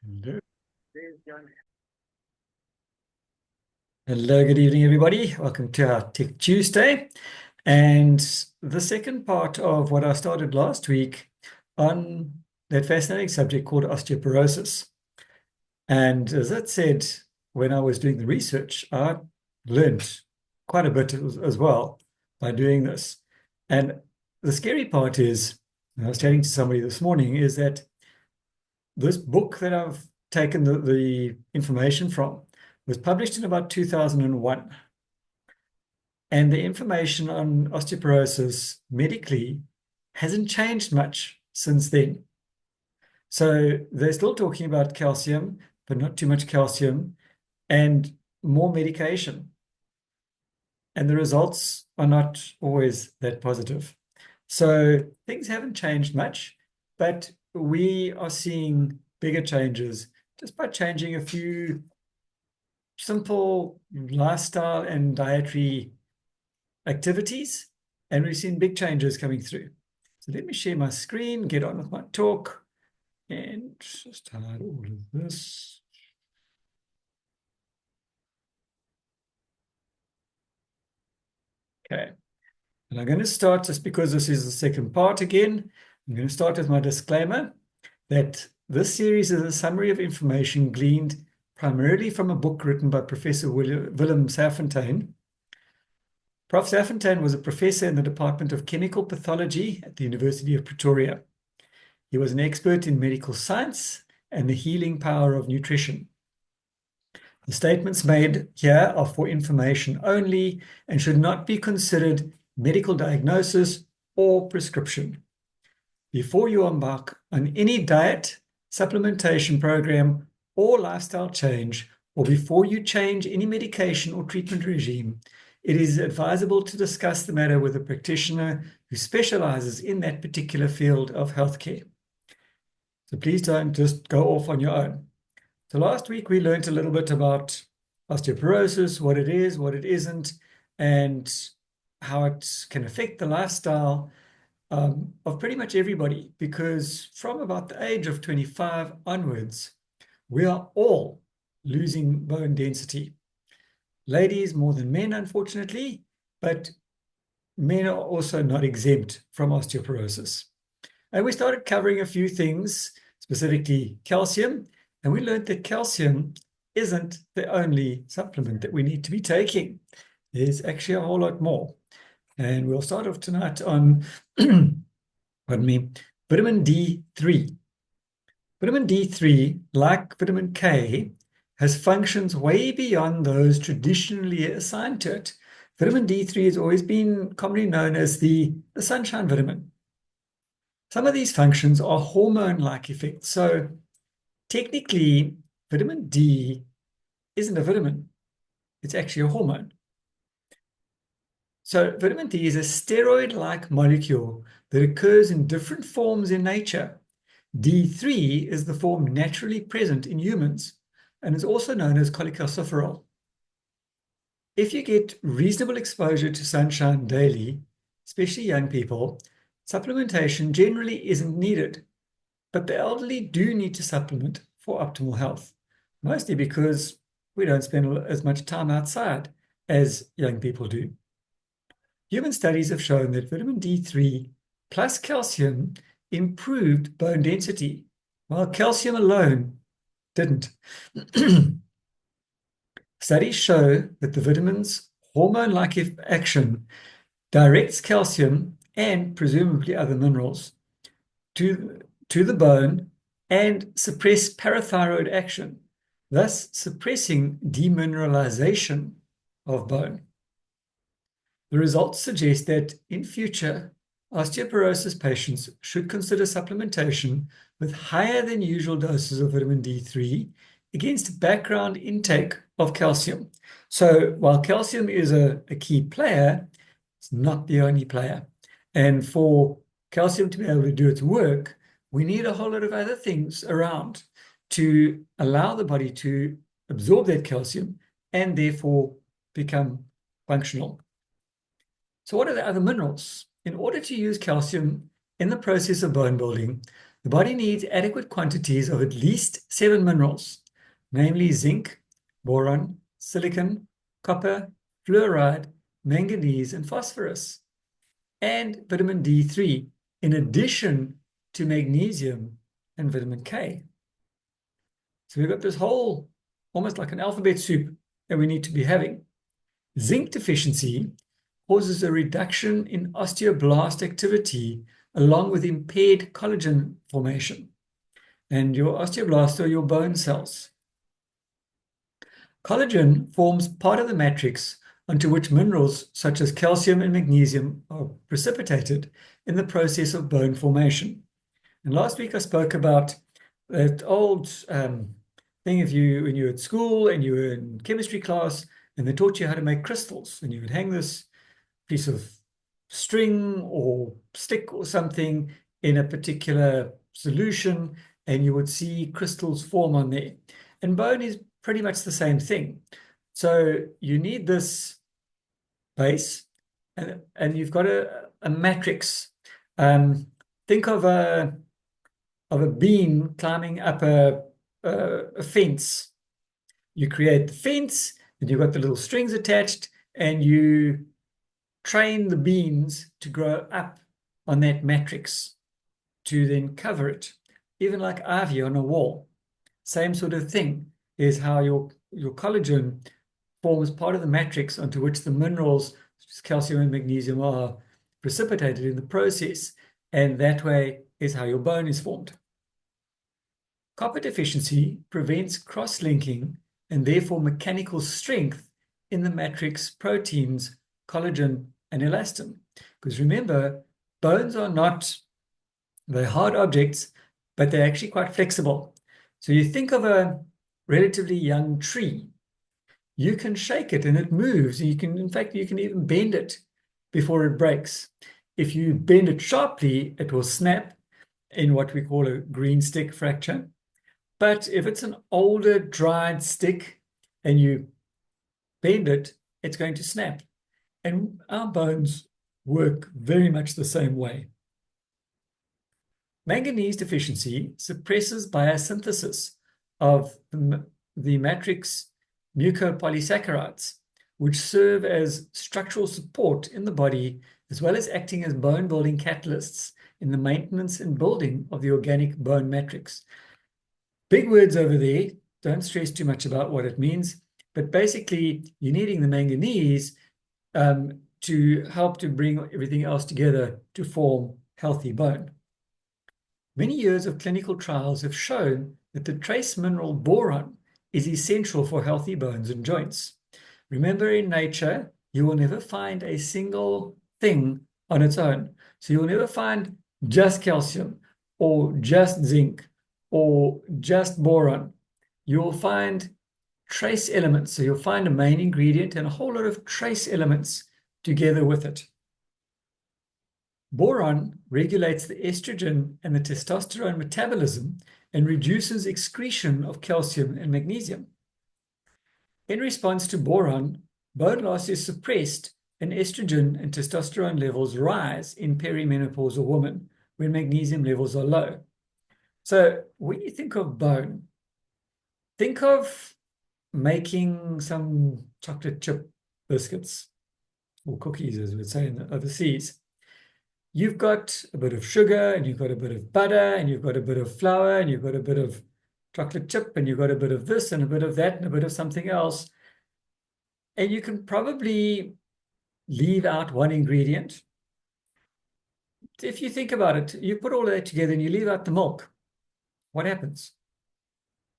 Hello. Hello, good evening, everybody. Welcome to our Tech Tuesday. And the second part of what I started last week on that fascinating subject called osteoporosis. And as I said, when I was doing the research, I learned quite a bit as well by doing this. And the scary part is, I was chatting to somebody this morning, is that this book that I've taken the information from was published in about 2001. And the information on osteoporosis medically hasn't changed much since then. So they're still talking about calcium, but not too much calcium, and more medication. And the results are not always that positive. So things haven't changed much, but we are seeing bigger changes just by changing a few simple lifestyle and dietary activities, and we've seen big changes coming through. So let me share my screen, get on with my talk, and just hide all of this. Okay. And I'm going to start, just because this is the second part again, I'm going to start with my disclaimer that this series is a summary of information gleaned primarily from a book written by Professor Willem Safontein. Prof. Safontein was a professor in the Department of Chemical Pathology at the University of Pretoria. He was an expert in medical science and the healing power of nutrition. The statements made here are for information only and should not be considered medical diagnosis or prescription. Before you embark on any diet, supplementation program, or lifestyle change, or before you change any medication or treatment regime, it is advisable to discuss the matter with a practitioner who specializes in that particular field of healthcare. So please don't just go off on your own. So last week we learned a little bit about osteoporosis, what it is, what it isn't, and how it can affect the lifestyle of pretty much everybody, because from about the age of 25 onwards, we are all losing bone density. Ladies more than men, unfortunately, but men are also not exempt from osteoporosis. And we started covering a few things, specifically calcium, and we learned that calcium isn't the only supplement that we need to be taking. There's actually a whole lot more. And we'll start off tonight on, pardon me, vitamin D3. Vitamin D3, like vitamin K, has functions way beyond those traditionally assigned to it. Vitamin D3 has always been commonly known as the sunshine vitamin. Some of these functions are hormone-like effects. So technically, vitamin D isn't a vitamin. It's actually a hormone. So vitamin D is a steroid-like molecule that occurs in different forms in nature. D3 is the form naturally present in humans and is also known as cholecalciferol. If you get reasonable exposure to sunshine daily, especially young people, supplementation generally isn't needed. But the elderly do need to supplement for optimal health, mostly because we don't spend as much time outside as young people do. Human studies have shown that vitamin D3 plus calcium improved bone density, while calcium alone didn't. Studies show that the vitamin's hormone-like action directs calcium and presumably other minerals to the bone and suppress parathyroid action, thus suppressing demineralization of bone. The results suggest that in future, osteoporosis patients should consider supplementation with higher than usual doses of vitamin D3 against background intake of calcium. So while calcium is a key player, it's not the only player. And for calcium to be able to do its work, we need a whole lot of other things around to allow the body to absorb that calcium and therefore become functional. So what are the other minerals? In order to use calcium in the process of bone building, The body needs adequate quantities of at least 7 minerals, namely zinc, boron, silicon, copper, fluoride, manganese, and phosphorus, and vitamin D3, in addition to magnesium and vitamin K. So we've got this whole, almost like an alphabet soup that we need to be having. Zinc deficiency causes a reduction in osteoblast activity along with impaired collagen formation. And your osteoblasts are your bone cells. Collagen forms part of the matrix onto which minerals such as calcium and magnesium are precipitated in the process of bone formation. And last week I spoke about that old thing when you were at school and you were in chemistry class and they taught you how to make crystals, and you would hang this piece of string or stick or something in a particular solution and you would see crystals form on there. And bone is pretty much the same thing. So you need this base and you've got a matrix. Think of a beam climbing up a fence. You create the fence and you've got the little strings attached and you train the beams to grow up on that matrix to then cover it, even like ivy on a wall. Same sort of thing is how your collagen forms part of the matrix onto which the minerals, such as calcium and magnesium, are precipitated in the process, and that way is how your bone is formed. Copper deficiency prevents cross-linking and therefore mechanical strength in the matrix proteins collagen and elastin. Because remember, bones are not, they're hard objects, but they're actually quite flexible. So you think of a relatively young tree. You can shake it and it moves. You can, in fact, you can even bend it before it breaks. If you bend it sharply, it will snap in what we call a green stick fracture. But if it's an older, dried stick and you bend it, it's going to snap. And our bones work very much the same way. Manganese deficiency suppresses biosynthesis of the matrix mucopolysaccharides, which serve as structural support in the body, as well as acting as bone-building catalysts in the maintenance and building of the organic bone matrix. Big words over there, don't stress too much about what it means, but basically you're needing the manganese to help to bring everything else together to form healthy bone. Many years of clinical trials have shown that the trace mineral boron is essential for healthy bones and joints. Remember, in nature, you will never find a single thing on its own. So you'll never find just calcium or just zinc or just boron. You'll find trace elements. So you'll find a main ingredient and a whole lot of trace elements together with it. Boron regulates the estrogen and the testosterone metabolism and reduces excretion of calcium and magnesium. In response to boron, bone loss is suppressed and estrogen and testosterone levels rise in perimenopausal women when magnesium levels are low. So when you think of bone, think of making some chocolate chip biscuits or cookies, as we'd say in the overseas. You've got a bit of sugar and you've got a bit of butter and you've got a bit of flour and you've got a bit of chocolate chip and you've got a bit of this and a bit of that and a bit of something else. And you can probably leave out one ingredient. If you think about it, you put all of that together and you leave out the milk. What happens?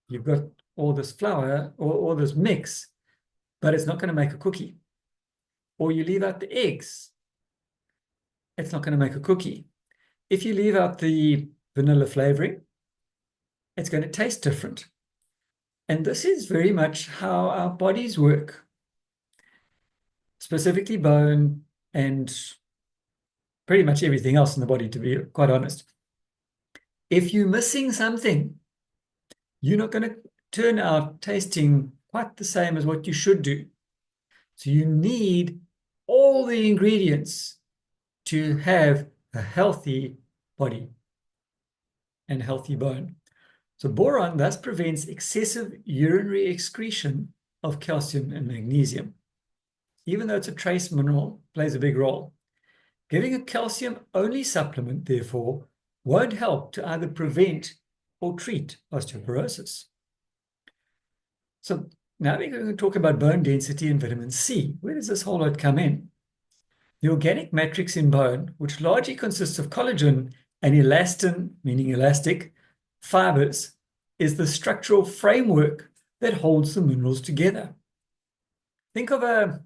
You've got all this flour or all this mix, but it's not going to make a cookie. Or you leave out the eggs. It's not going to make a cookie. If you leave out the vanilla flavoring, it's going to taste different. And this is very much how our bodies work, specifically bone and pretty much everything else in the body, to be quite honest. If you're missing something, you're not going to turn out tasting quite the same as what you should do. So you need all the ingredients to have a healthy body. and healthy bone. So boron thus prevents excessive urinary excretion of calcium and magnesium. Even though it's a trace mineral, plays a big role. Giving a calcium-only supplement, therefore, won't help to either prevent or treat osteoporosis. So now we're going to talk about bone density and vitamin C. Where does this whole lot come in? The organic matrix in bone, which largely consists of collagen and elastin, meaning elastic, fibers, is the structural framework that holds the minerals together. Think of a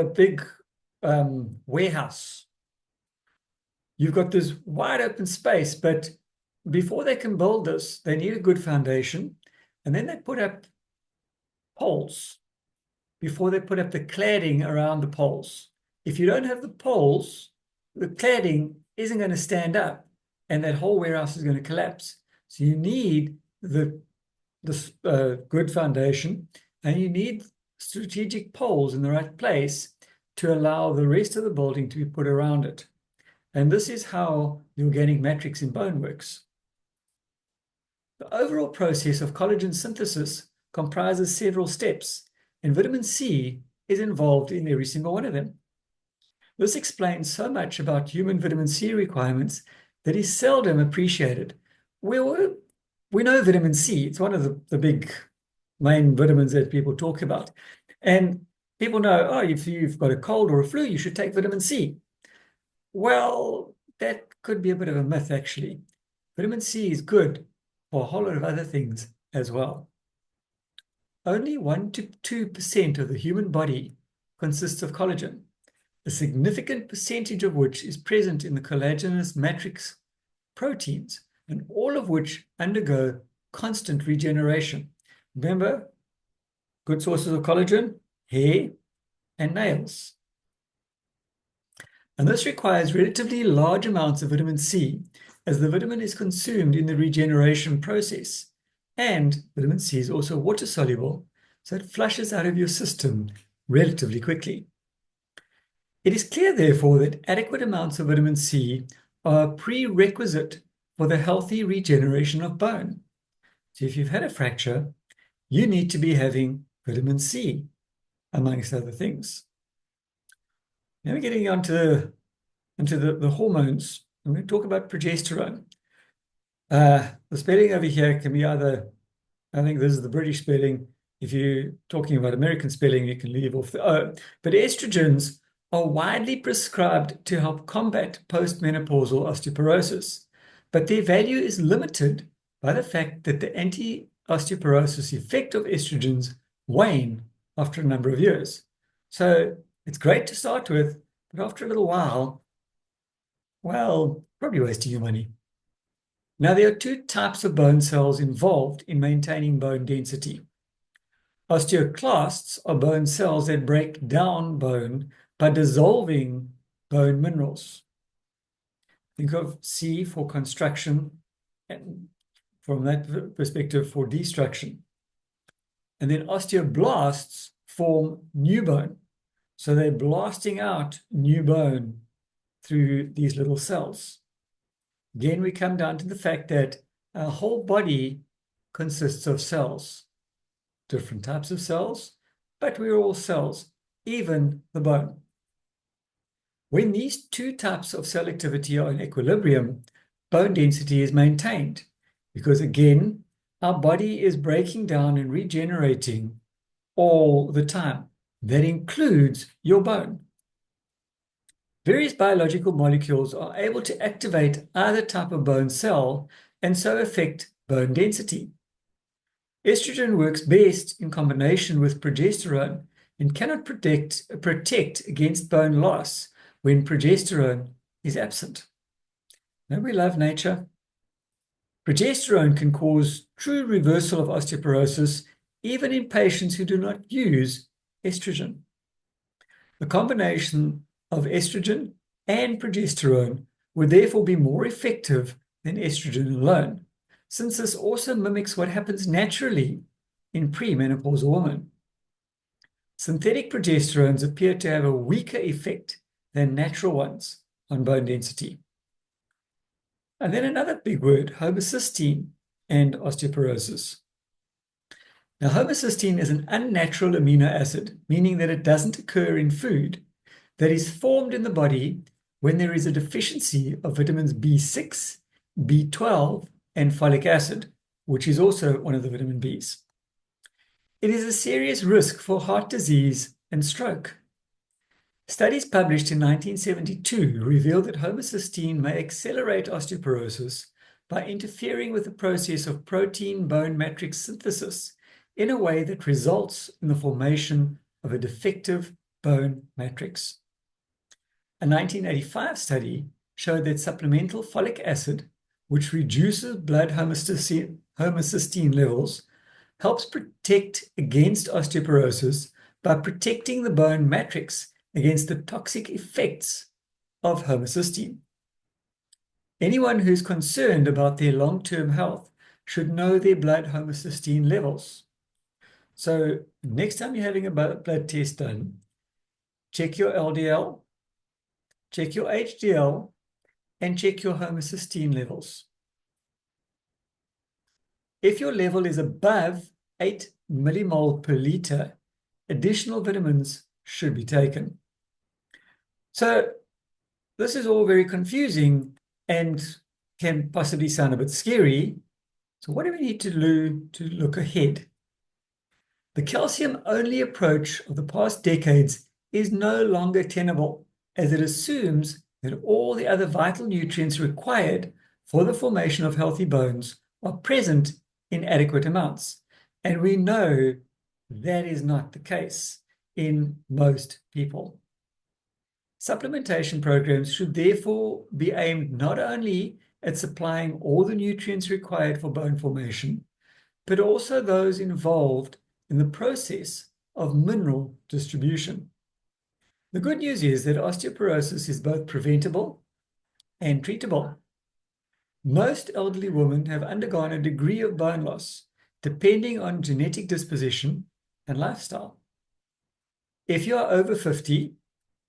big warehouse. You've got this wide open space, but before they can build this, they need a good foundation, and then they put up poles before they put up the cladding around the poles. If you don't have the poles, the cladding isn't going to stand up, and that whole warehouse is going to collapse. So you need the good foundation, and you need strategic poles in the right place to allow the rest of the building to be put around it. And this is how the organic matrix in bone works. The overall process of collagen synthesis comprises several steps, and vitamin C is involved in every single one of them. This explains so much about human vitamin C requirements that is seldom appreciated. We know vitamin C, it's one of the big main vitamins that people talk about. And people know, oh, if you've got a cold or a flu, you should take vitamin C. Well, that could be a bit of a myth, actually. Vitamin C is good for a whole lot of other things as well. Only 1 to 2% of the human body consists of collagen, a significant percentage of which is present in the collagenous matrix proteins, and all of which undergo constant regeneration. Remember, good sources of collagen, hair and nails. And this requires relatively large amounts of vitamin C, as the vitamin is consumed in the regeneration process. And vitamin C is also water soluble, so it flushes out of your system relatively quickly. It is clear, therefore, that adequate amounts of vitamin C are a prerequisite for the healthy regeneration of bone. So if you've had a fracture, you need to be having vitamin C, amongst other things. Now we're getting into the hormones. I'm going to talk about progesterone. The spelling over here can be either, I think this is the British spelling. If you're talking about American spelling, you can leave off the O. But estrogens are widely prescribed to help combat postmenopausal osteoporosis. But their value is limited by the fact that the anti-osteoporosis effect of estrogens wane after a number of years. So it's great to start with, but after a little while, well, probably wasting your money. Now, there are two types of bone cells involved in maintaining bone density. Osteoclasts are bone cells that break down bone by dissolving bone minerals. Think of C for construction, and from that perspective for destruction. And then osteoblasts form new bone. So they're blasting out new bone through these little cells. Again, we come down to the fact that our whole body consists of cells, different types of cells, but we're all cells, even the bone. When these two types of cell activity are in equilibrium, bone density is maintained because, again, our body is breaking down and regenerating all the time. That includes your bone. Various biological molecules are able to activate either type of bone cell and so affect bone density. Estrogen works best in combination with progesterone and cannot protect against bone loss when progesterone is absent. Don't we love nature? Progesterone can cause true reversal of osteoporosis even in patients who do not use estrogen. The combination of estrogen and progesterone would therefore be more effective than estrogen alone, since this also mimics what happens naturally in premenopausal women. Synthetic progesterones appear to have a weaker effect than natural ones on bone density. And then another big word, homocysteine and osteoporosis. Now, homocysteine is an unnatural amino acid, meaning that it doesn't occur in food, that is formed in the body when there is a deficiency of vitamins B6, B12, and folic acid, which is also one of the vitamin Bs. It is a serious risk for heart disease and stroke. Studies published in 1972 revealed that homocysteine may accelerate osteoporosis by interfering with the process of protein bone matrix synthesis in a way that results in the formation of a defective bone matrix. A 1985 study showed that supplemental folic acid, which reduces blood homocysteine levels, helps protect against osteoporosis by protecting the bone matrix against the toxic effects of homocysteine. Anyone who's concerned about their long-term health should know their blood homocysteine levels. So next time you're having a blood test done, check your LDL, check your HDL, and check your homocysteine levels. If your level is above 8 millimole per liter, additional vitamins should be taken. So this is all very confusing and can possibly sound a bit scary. So what do we need to do to look ahead? The calcium-only approach of the past decades is no longer tenable, as it assumes that all the other vital nutrients required for the formation of healthy bones are present in adequate amounts. And we know that is not the case in most people. Supplementation programs should therefore be aimed not only at supplying all the nutrients required for bone formation, but also those involved in the process of mineral distribution. The good news is that osteoporosis is both preventable and treatable. Most elderly women have undergone a degree of bone loss, depending on genetic disposition and lifestyle. If you are over 50,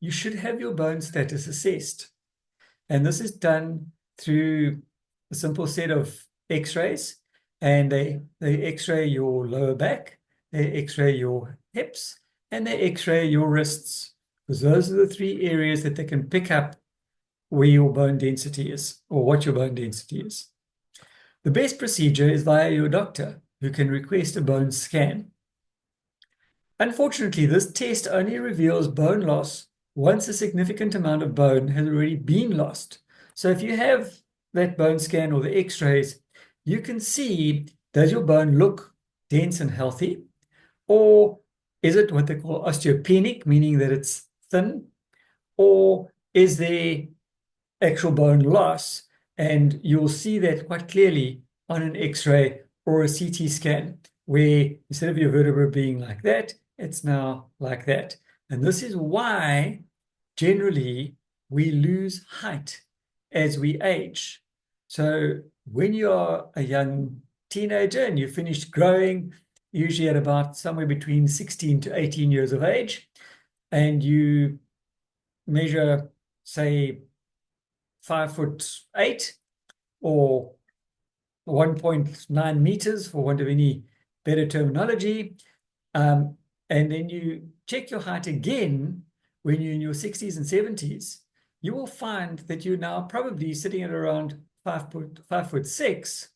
you should have your bone status assessed. And this is done through a simple set of x-rays, and they x-ray your lower back, they x-ray your hips, and they x-ray your wrists, because those are the three areas that they can pick up where your bone density is, or what your bone density is. The best procedure is via your doctor, who can request a bone scan. Unfortunately, this test only reveals bone loss once a significant amount of bone has already been lost. So if you have that bone scan or the x-rays, you can see, does your bone look dense and healthy? Or is it what they call osteopenic, meaning that it's thin? Or is there actual bone loss? And you'll see that quite clearly on an x-ray or a CT scan, where instead of your vertebra being like that, it's now like that. And this is why generally we lose height as we age. So when you are a young teenager and you finished growing, usually at about somewhere between 16 to 18 years of age, and you measure, say, 5'8" or 1.9 meters, for want of any better terminology, and then you check your height again when you're in your 60s and 70s, you will find that you're now probably sitting at around 5'6"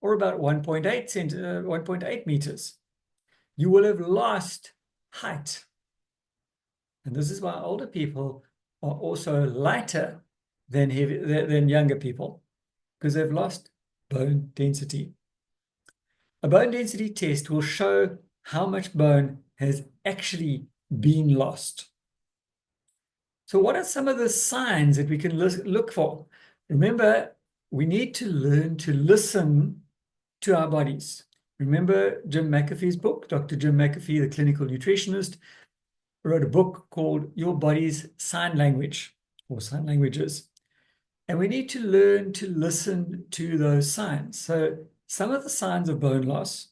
or about 1.8 meters. You will have lost height. And this is why older people are also lighter than younger people, because they've lost bone density. A bone density test will show how much bone has actually been lost. So what are some of the signs that we can look for? Remember, we need to learn to listen to our bodies. Remember Jim McAfee's book? Dr. Jim McAfee, the clinical nutritionist, wrote a book called Your Body's Sign Language, or Sign Languages. And we need to learn to listen to those signs. So some of the signs of bone loss: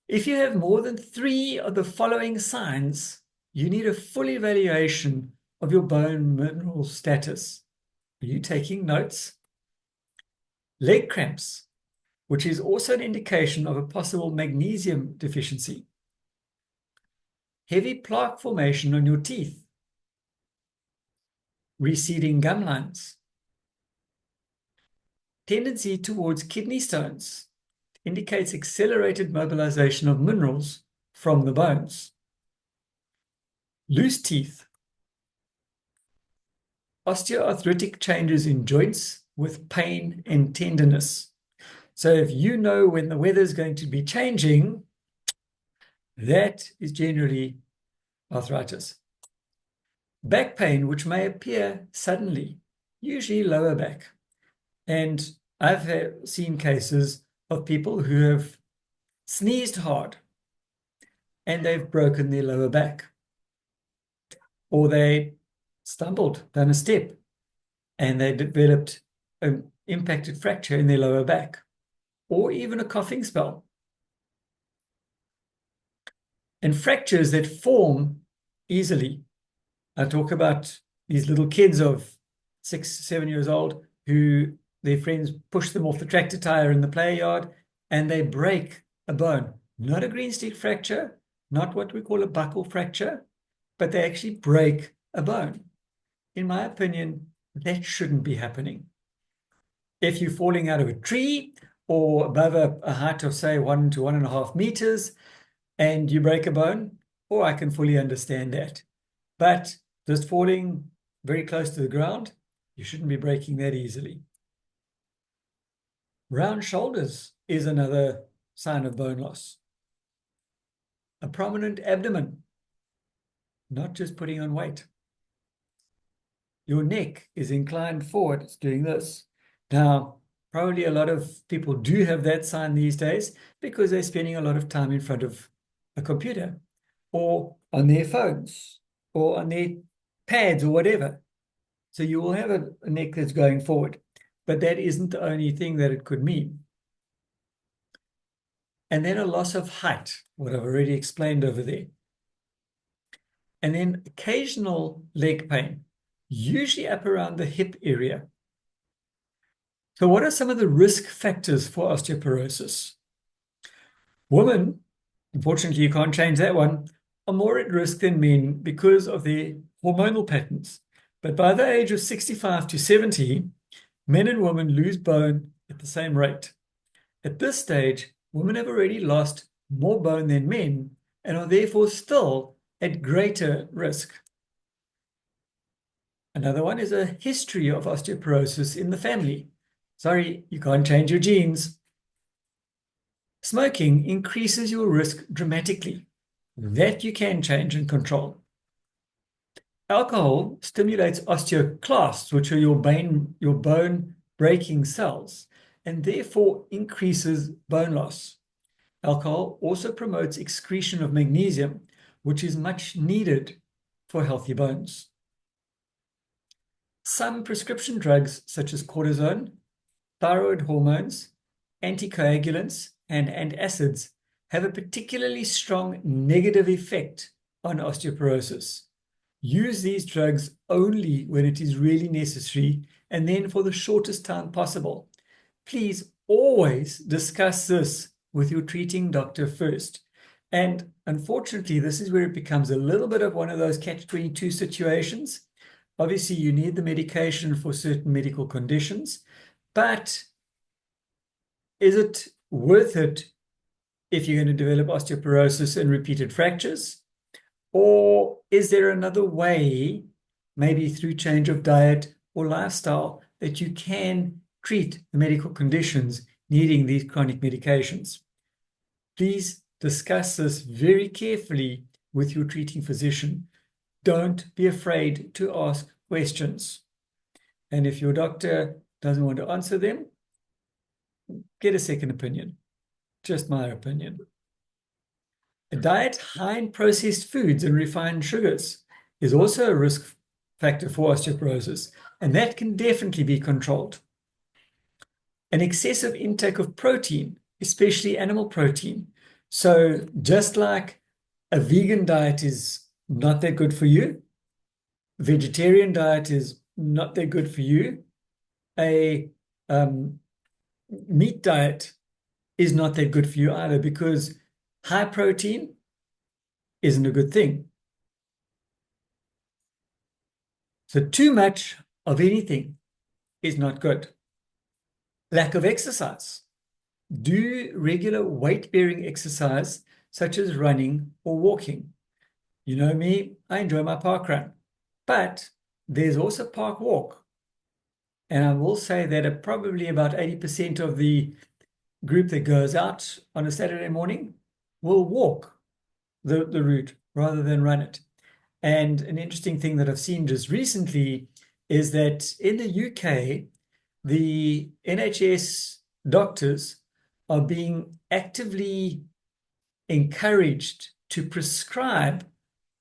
if you have more than 3 of the following signs, you need a full evaluation of your bone mineral status. Are you taking notes? Leg cramps, which is also an indication of a possible magnesium deficiency. Heavy plaque formation on your teeth. Receding gum lines. Tendency towards kidney stones indicates accelerated mobilization of minerals from the bones. Loose teeth. Osteoarthritic changes in joints with pain and tenderness. So if you know when the weather is going to be changing, that is generally arthritis. Back pain, which may appear suddenly, usually lower back. And I've seen cases of people who have sneezed hard and they've broken their lower back. Or they stumbled down a step and they developed an impacted fracture in their lower back, or even a coughing spell. And fractures that form easily. I talk about these little kids of 6, 7 years old who their friends push them off the tractor tire in the play yard and they break a bone. Not a green stick fracture, not what we call a buckle fracture, but they actually break a bone. In my opinion, that shouldn't be happening. If you're falling out of a tree or above a height of, say, 1 to 1.5 meters and you break a bone, or I can fully understand that. But just falling very close to the ground, you shouldn't be breaking that easily. Round shoulders is another sign of bone loss. A prominent abdomen, not just putting on weight. Your neck is inclined forward, it's doing this. Now, probably a lot of people do have that sign these days because they're spending a lot of time in front of a computer or on their phones or on their pads or whatever. So you will have a neck that's going forward, but that isn't the only thing that it could mean. And then a loss of height, what I've already explained over there. And then occasional leg pain, usually up around the hip area. So what are some of the risk factors for osteoporosis? Women, unfortunately, you can't change that one, are more at risk than men because of their hormonal patterns. But by the age of 65 to 70, men and women lose bone at the same rate. At this stage, women have already lost more bone than men and are therefore still at greater risk. Another one is a history of osteoporosis in the family. Sorry, you can't change your genes. Smoking increases your risk dramatically. That you can change and control. Alcohol stimulates osteoclasts, which are your bone-breaking cells, and therefore increases bone loss. Alcohol also promotes excretion of magnesium, which is much needed for healthy bones. Some prescription drugs, such as cortisone, thyroid hormones, anticoagulants, and antacids, have a particularly strong negative effect on osteoporosis. Use these drugs only when it is really necessary and then for the shortest time possible. Please always discuss this with your treating doctor first. And unfortunately, this is where it becomes a little bit of one of those catch-22 situations. Obviously, you need the medication for certain medical conditions, but is it worth it if you're going to develop osteoporosis and repeated fractures? Or is there another way, maybe through change of diet or lifestyle, that you can treat the medical conditions needing these chronic medications? Please discuss this very carefully with your treating physician. Don't be afraid to ask questions. And if your doctor doesn't want to answer them, get a second opinion. Just my opinion. A diet high in processed foods and refined sugars is also a risk factor for osteoporosis, and that can definitely be controlled. An excessive intake of protein, especially animal protein. So just like a vegan diet is not that good for you, vegetarian diet is not that good for you, a meat diet is not that good for you either, because high protein isn't a good thing. So too much of anything is not good. Lack of exercise. Do regular weight-bearing exercise, such as running or walking. You know me, I enjoy my park run, but there's also park walk. And I will say that probably about 80% of the group that goes out on a Saturday morning will walk the route rather than run it. And an interesting thing that I've seen just recently is that in the UK, the NHS doctors are being actively encouraged to prescribe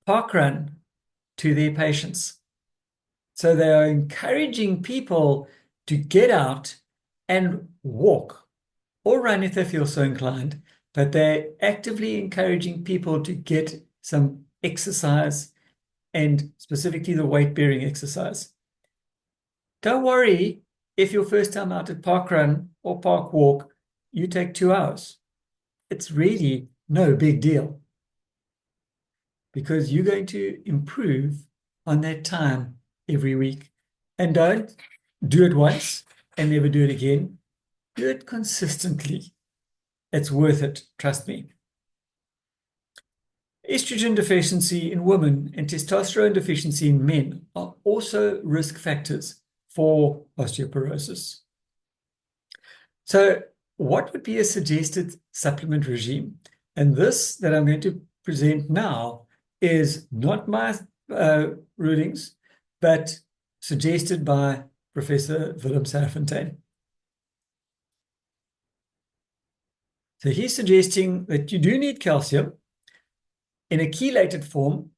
parkrun to their patients. So they are encouraging people to get out and walk or run if they feel so inclined, but they're actively encouraging people to get some exercise, and specifically the weight-bearing exercise. Don't worry if your first time out at park run or park walk, you take 2 hours. It's really no big deal, because you're going to improve on that time every week. And don't do it once and never do it again. Do it consistently. It's worth it, trust me. Estrogen deficiency in women and testosterone deficiency in men are also risk factors for osteoporosis. So what would be a suggested supplement regime? And this that I'm going to present now is not my rulings, but suggested by Professor Willem Serfontein. So he's suggesting that you do need calcium in a chelated form,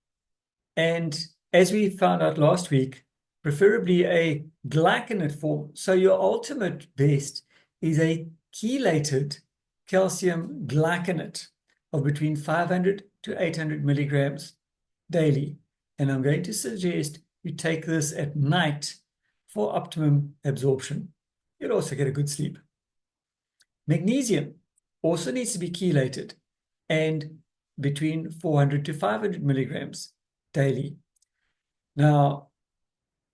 and as we found out last week, preferably a glycinate form. So your ultimate best is a chelated calcium glycinate of between 500 to 800 milligrams daily. And I'm going to suggest you take this at night for optimum absorption. You'll also get a good sleep. Magnesium also needs to be chelated and between 400 to 500 milligrams daily. Now,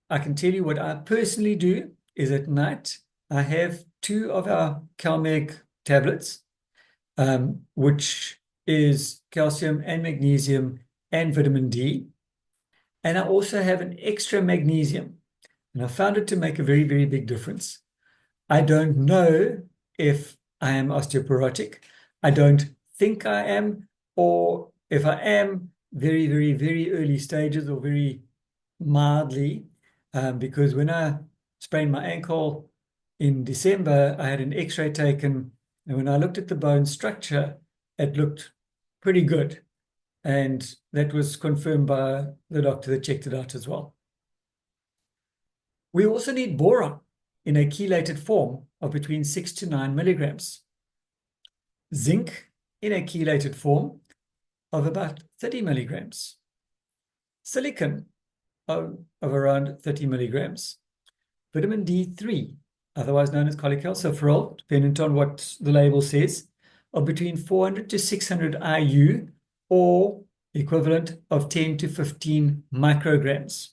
I can tell you what I personally do is at night, I have 2 of our CalMag tablets, which is calcium and magnesium and vitamin D. And I also have an extra magnesium. And I found it to make a very, very big difference. I don't know if I am osteoporotic. I don't think I am, or if I am, very, very, very early stages or very mildly, because when I sprained my ankle in December, I had an x-ray taken, and when I looked at the bone structure, it looked pretty good. And that was confirmed by the doctor that checked it out as well. We also need boron in a chelated form of between 6 to 9 milligrams. Zinc in a chelated form of about 30 milligrams. Silicon of around 30 milligrams. Vitamin D3, otherwise known as cholecalciferol, depending on what the label says, of between 400 to 600 IU, or equivalent of 10 to 15 micrograms.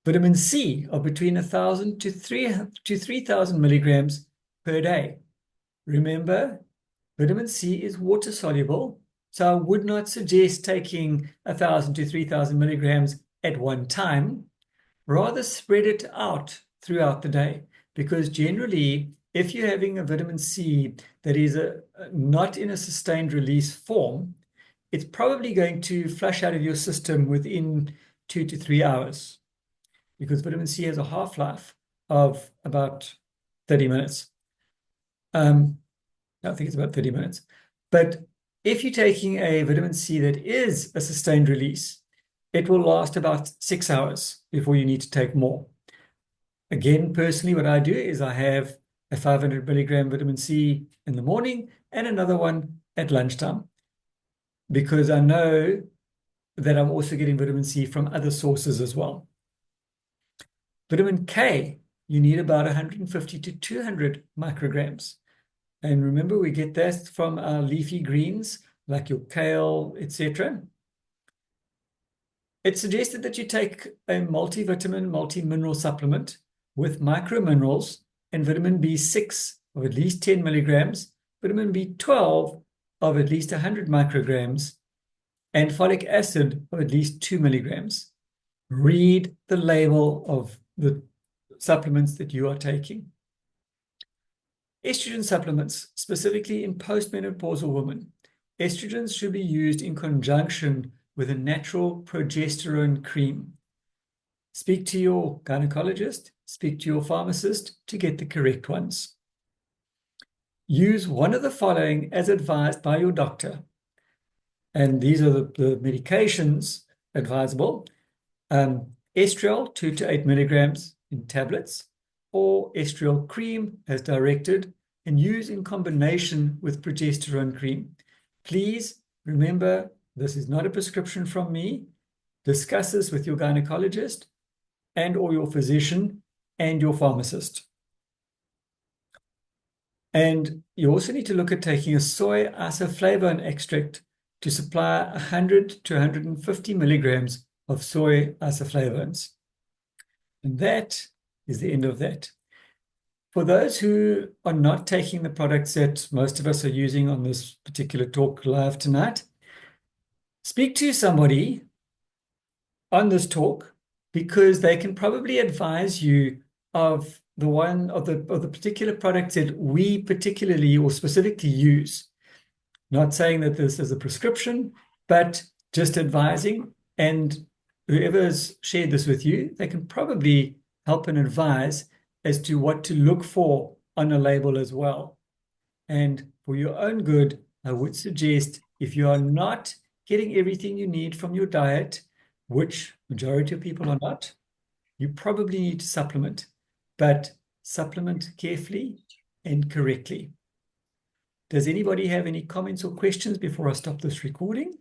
Vitamin C of between 1,000 to 3,000 milligrams per day. Remember, vitamin C is water soluble, so I would not suggest taking 1,000 to 3,000 milligrams at one time. Rather spread it out throughout the day, because generally, if you're having a vitamin C that is not in a sustained release form, it's probably going to flush out of your system within 2 to 3 hours, because vitamin C has a half-life of about 30 minutes. I think it's about 30 minutes. But if you're taking a vitamin C that is a sustained release, it will last about 6 hours before you need to take more. Again, personally, what I do is I have a 500 milligram vitamin C in the morning and another one at lunchtime, because I know that I'm also getting vitamin C from other sources as well. Vitamin K you need about 150 to 200 micrograms. And remember, we get that from our leafy greens, like your kale, etc. It's suggested that you take a multivitamin, multi-mineral supplement with microminerals and vitamin B6 of at least 10 milligrams, vitamin B12 of at least 100 micrograms, and folic acid of at least 2 milligrams. Read the label of the supplements that you are taking. Estrogen supplements, specifically in postmenopausal women. Estrogens should be used in conjunction with a natural progesterone cream. Speak to your gynecologist, speak to your pharmacist to get the correct ones. Use one of the following as advised by your doctor. And these are the medications advisable. Estriol, 2 to 8 milligrams in tablets, or estriol cream as directed, and use in combination with progesterone cream. Please remember, this is not a prescription from me. Discuss this with your gynecologist and or your physician and your pharmacist. And you also need to look at taking a soy isoflavone extract to supply 100 to 150 milligrams of soy isoflavones. And that is the end of that. For those who are not taking the products that most of us are using on this particular talk live tonight, speak to somebody on this talk, because they can probably advise you of the particular products that we particularly or specifically use. Not saying that this is a prescription, but just advising. And whoever has shared this with you, they can probably help and advise as to what to look for on a label as well. And for your own good, I would suggest, if you are not getting everything you need from your diet, which majority of people are not, you probably need to supplement, but supplement carefully and correctly. Does anybody have any comments or questions before I stop this recording?